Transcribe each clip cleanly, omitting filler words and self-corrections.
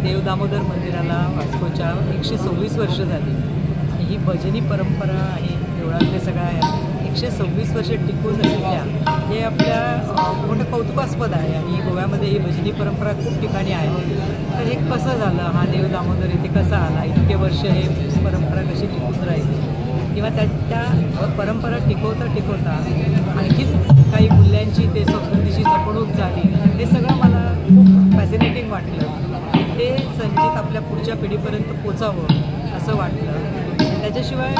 देव दामोदर मंदिराला वास्कोच्या 126 वर्ष झाली आणि ही भजनी परंपरा आहे देवळातले सगळ्या 126 वर्ष टिकून राहिल्या हे आपल्या मोठं कौतुकास्पद आहे आणि गोव्यामध्ये ही भजनी परंपरा खूप ठिकाणी आहे. तर हे कसं झालं, हा देव दामोदर इथे कसा आला, इतके वर्ष हे परंपरा कशी टिकून राहिली किंवा त्या परंपरा टिकवता आणखी काही मूल्यांची ते संस्कृतीची जपणूक झाली, हे सगळं मला खूप फॅसिनेटिंग वाटलं. ते संचित आपल्या पुढच्या पिढीपर्यंत पोचावं असं वाटलं. त्याच्याशिवाय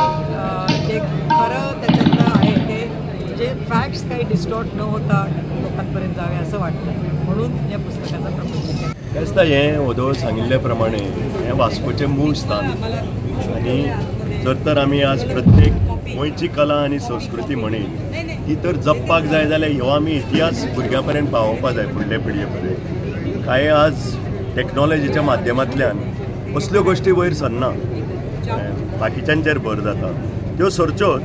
जे खरं त्याच्यातलं आहे ते जे फॅक्ट्स काही डिस्टॉर्ट न होता लोकांपर्यंत जावे असं वाटलं, म्हणून या पुस्तकाचा प्रपंच केला. काय आसता हें वदळ सांगिल्ले प्रमाणे हें वास्कोचें मूळ स्थान आनी जर तर आमी आज प्रत्येक गोंयची कला आनी संस्कृती म्हणीन ही तर जपपाक जाय जाल्यार ह्यो आमी इतिहास भुरग्यां पर्यंत पावोवपाक जाय फुडले पिळगे पर्यंत. कांय आज टॅक्नॉलॉजीच्या माध्यमांतल्यान असल्यो गोश्टी वयर सरना, बाकीच्यांचेर भर जाता, त्यो सरच्योच.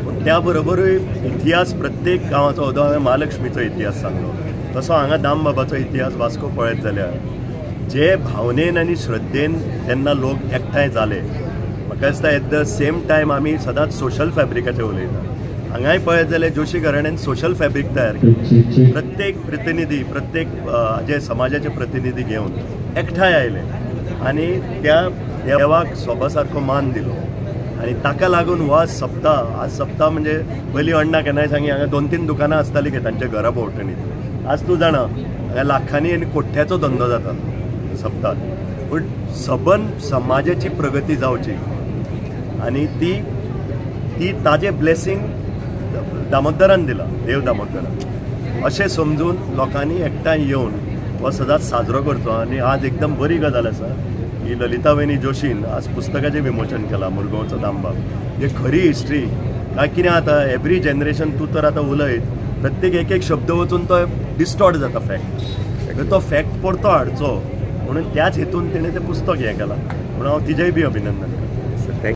पूण त्या बरोबरूय इतिहास प्रत्येक गांवाचो वदळ हांवें महालक्ष्मीचो इतिहास सांगलो, तसो हांगा दामबाबाचो इतिहास वास्को पळयत जाल्यार जे भावनेन आनी श्रद्धेन जेन्ना लोक एकठांय जाले, म्हाका दिसता एट द सेम टायम आमी सदांच सोशल फॅब्रिकाचेर उलयता. हांगाय पळयत जाल्यार जोशी घराण्यान सोशल फॅब्रिक तयार केलें. प्रत्येक प्रतिनिधी, प्रत्येक जे समाजाचे प्रतिनिधी घेवन एकठांय आयले आनी त्या देवाक सोबा सारको मान दिलो आनी ताका लागून हो आज सप्ताह म्हणजे पयलीं अण्णा केन्नाय सांगी हांगा 2-3 दुकानां आसतालीं गे तांच्या घरा भोंवतणी. आज तूं जाणा हांगा लाखांनी आनी कोट्याचो धंदो जाता सप्ताक. पूण सबन समाजाची प्रगती जावची आनी ती ताजें ब्लेसिंग दामोदरान दिला, देव दामोदरान, अशें समजून लोकांनी एकठांय येवन हो सदांच साजरो करचो. आनी आज एकदम बरी गजाल आसा की ललितावयनी जोशीन आज पुस्तकाचें विमोचन केलां मुरगांवचो दामबाब. हे खरी हिस्ट्री. काय कितें आतां एवरी जनरेशन तूं तर आतां उलयत प्रत्येक एक शब्द वचून तो डिस्टॉर्ट जाता फॅक्ट. तो फॅक्ट परतो हाडचो म्हणून त्याच हेतून तिणें तें पुस्तक हें केलां. म्हणून हांव तिजेय बी अभिनंदन.